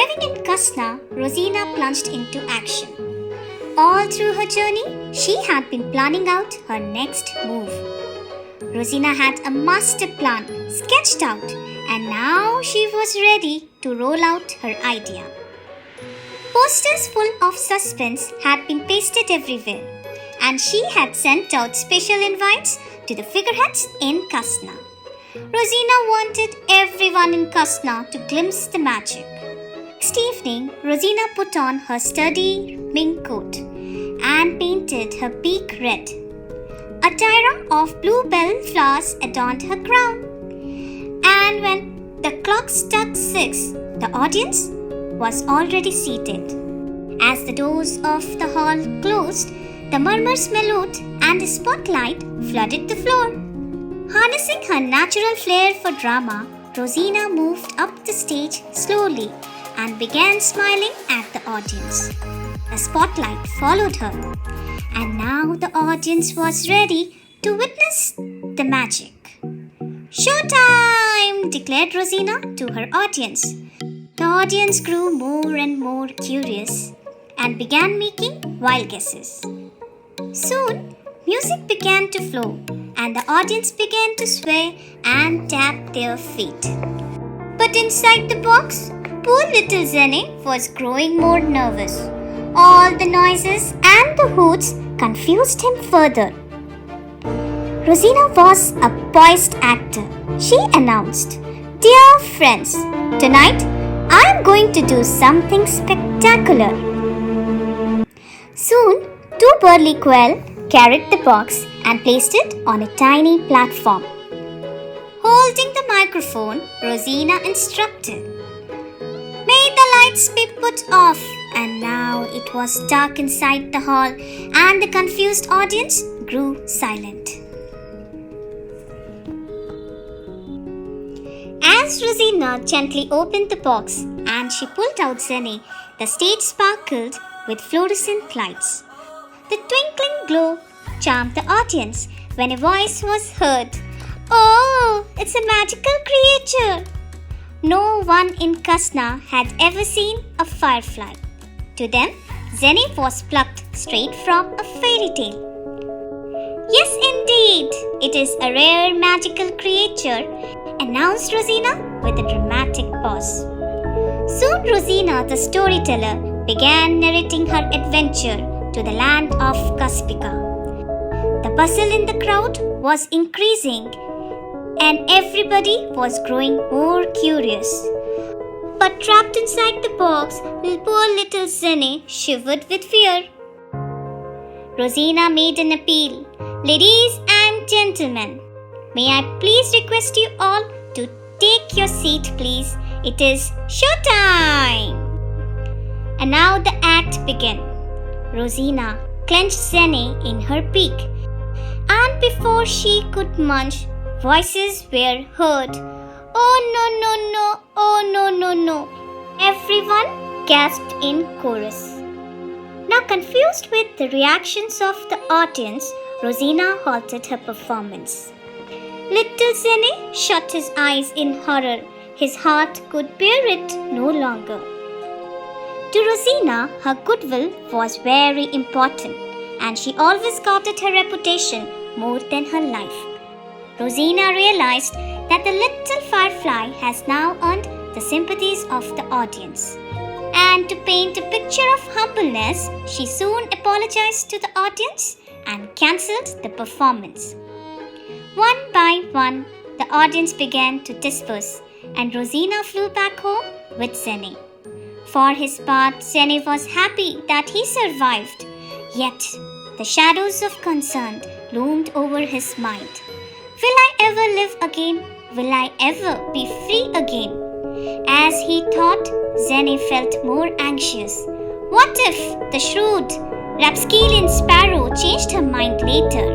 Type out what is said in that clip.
Arriving in Kasna, Rosina plunged into action. All through her journey, she had been planning out her next move. Rosina had a master plan sketched out, and now she was ready to roll out her idea. Posters full of suspense had been pasted everywhere, and she had sent out special invites to the figureheads in Kasna. Rosina wanted everyone in Kasna to glimpse the magic. Next evening, Rosina put on her sturdy mink coat and painted her beak red. A tiara of bluebell flowers adorned her crown. And when the clock struck 6, the audience was already seated. As the doors of the hall closed, the murmurs mellowed and a spotlight flooded the floor. Harnessing her natural flair for drama, Rosina moved up the stage slowly and began smiling at the audience. The spotlight followed her, and now the audience was ready to witness the magic. "Showtime!" declared Rosina to her audience. The audience grew more and more curious and began making wild guesses. Soon, music began to flow, and the audience began to sway and tap their feet. But inside the box, poor little Zene was growing more nervous. All the noises and the hoots confused him further. Rosina was a poised actor. She announced, "Dear friends, tonight I am going to do something spectacular." Soon, 2 burly quail carried the box and placed it on a tiny platform. Holding the microphone, Rosina instructed, "May the lights be put off." And now it was dark inside the hall, and the confused audience grew silent. As Rosina gently opened the box and she pulled out Zene, the stage sparkled with fluorescent lights. The twinkling glow charmed the audience when a voice was heard. "Oh, it's a magical creature!" No one in Kasna had ever seen a firefly. To them, Zene was plucked straight from a fairy tale. "Yes, indeed, it is a rare magical creature," announced Rosina with a dramatic pause. Soon Rosina, the storyteller, began narrating her adventure to the land of Kaspika. The bustle in the crowd was increasing, and everybody was growing more curious. But trapped inside the box, poor little Zene shivered with fear. Rosina made an appeal. "Ladies and gentlemen, may I please request you all to take your seat, please? It is showtime!" And now the act began. Rosina clenched Zene in her beak, and before she could munch, voices were heard. "Oh no, no, no! Oh no, no, no!" Everyone gasped in chorus. Now confused with the reactions of the audience, Rosina halted her performance. Little Zene shut his eyes in horror. His heart could bear it no longer. To Rosina, her goodwill was very important, and she always guarded her reputation more than her life. Rosina realized that the little firefly has now earned the sympathies of the audience. And to paint a picture of humbleness, she soon apologized to the audience and cancelled the performance. One by one, the audience began to disperse, and Rosina flew back home with Zene. For his part, Zene was happy that he survived, yet the shadows of concern loomed over his mind. Will I ever live again? Will I ever be free again? As he thought, Zene felt more anxious. What if the shrewd, rapscallion sparrow changed her mind later?